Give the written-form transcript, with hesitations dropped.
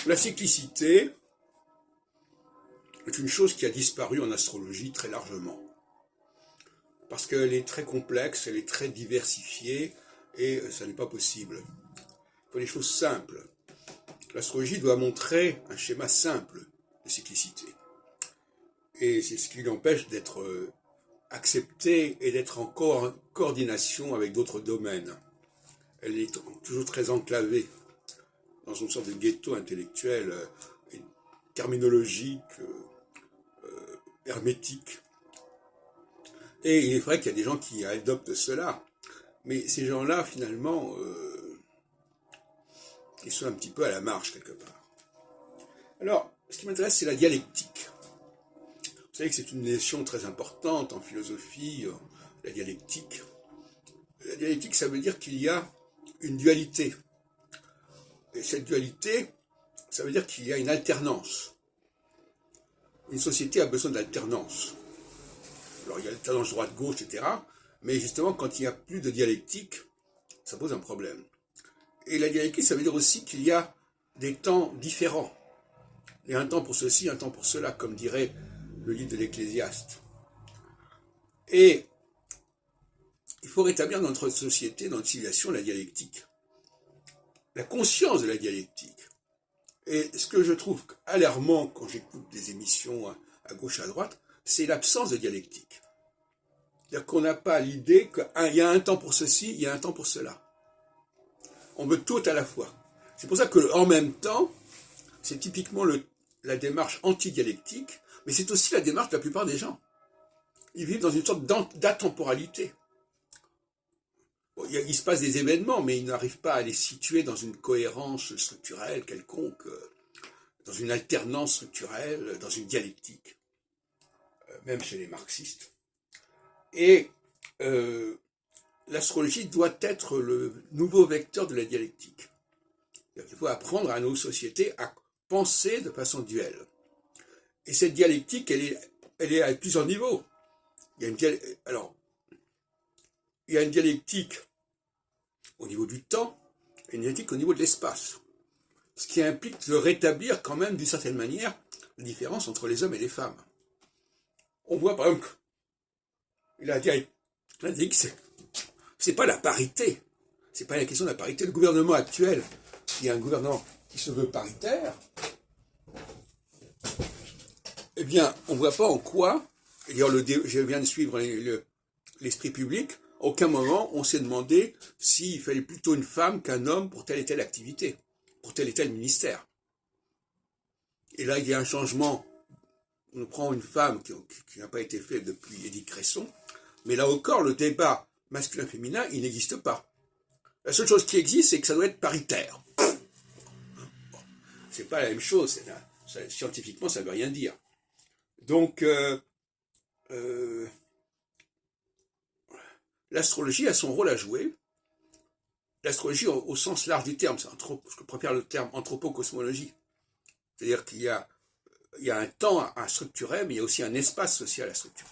La cyclicité est une chose qui a disparu en astrologie très largement. Parce qu'elle est très complexe, elle est très diversifiée, et ça n'est pas possible. Il faut des choses simples. L'astrologie doit montrer un schéma simple de cyclicité. Et c'est ce qui l'empêche d'être acceptée et d'être en coordination avec d'autres domaines. Elle est toujours très enclavée dans une sorte de ghetto intellectuel, terminologique, hermétique. Et il est vrai qu'il y a des gens qui adoptent cela, mais ces gens-là, finalement, ils sont un petit peu à la marge quelque part. Alors, ce qui m'intéresse, c'est la dialectique. Vous savez que c'est une notion très importante en philosophie, la dialectique. La dialectique, ça veut dire qu'il y a une dualité. Et cette dualité, ça veut dire qu'il y a une alternance. Une société a besoin d'alternance. Alors, il y a l'alternance droite-gauche, etc. Mais justement, quand il n'y a plus de dialectique, ça pose un problème. Et la dialectique, ça veut dire aussi qu'il y a des temps différents. Il y a un temps pour ceci, un temps pour cela, comme dirait le livre de l'Ecclésiaste. Et il faut rétablir dans notre société, dans notre civilisation, la dialectique. La conscience de la dialectique. Et ce que je trouve alarmant quand j'écoute des émissions à gauche et à droite, c'est l'absence de dialectique. C'est-à-dire qu'on n'a pas l'idée qu'il y a un temps pour ceci, il y a un temps pour cela. On veut tout à la fois. C'est pour ça que, en même temps, c'est typiquement la démarche anti-dialectique, mais c'est aussi la démarche de la plupart des gens. Ils vivent dans une sorte d'atemporalité. Bon, il se passe des événements, mais ils n'arrivent pas à les situer dans une cohérence structurelle quelconque, dans une alternance structurelle, dans une dialectique, même chez les marxistes. Et l'astrologie doit être le nouveau vecteur de la dialectique. Il faut apprendre à nos sociétés à penser de façon duelle. Et cette dialectique, elle est à plusieurs niveaux. Il y a une dialectique au niveau du temps et une dialectique au niveau de l'espace. Ce qui implique de rétablir quand même, d'une certaine manière, la différence entre les hommes et les femmes. On voit par exemple que la dialectique, c'est pas la parité. C'est pas la question de la parité. Le gouvernement actuel, qui est un gouvernement qui se veut paritaire, eh bien, on ne voit pas en quoi, d'ailleurs je viens de suivre l'esprit public, à aucun moment on s'est demandé s'il fallait plutôt une femme qu'un homme pour telle et telle activité, pour tel et tel ministère. Et là, il y a un changement. On prend une femme qui n'a pas été faite depuis Édith Cresson, mais là encore, le débat masculin-féminin, il n'existe pas. La seule chose qui existe, c'est que ça doit être paritaire. Bon, c'est pas la même chose, scientifiquement, ça ne veut rien dire. Donc, l'astrologie a son rôle à jouer. L'astrologie au sens large du terme, je préfère le terme anthropocosmologie. C'est-à-dire qu'il y a un temps à structurer, mais il y a aussi un espace social à structurer.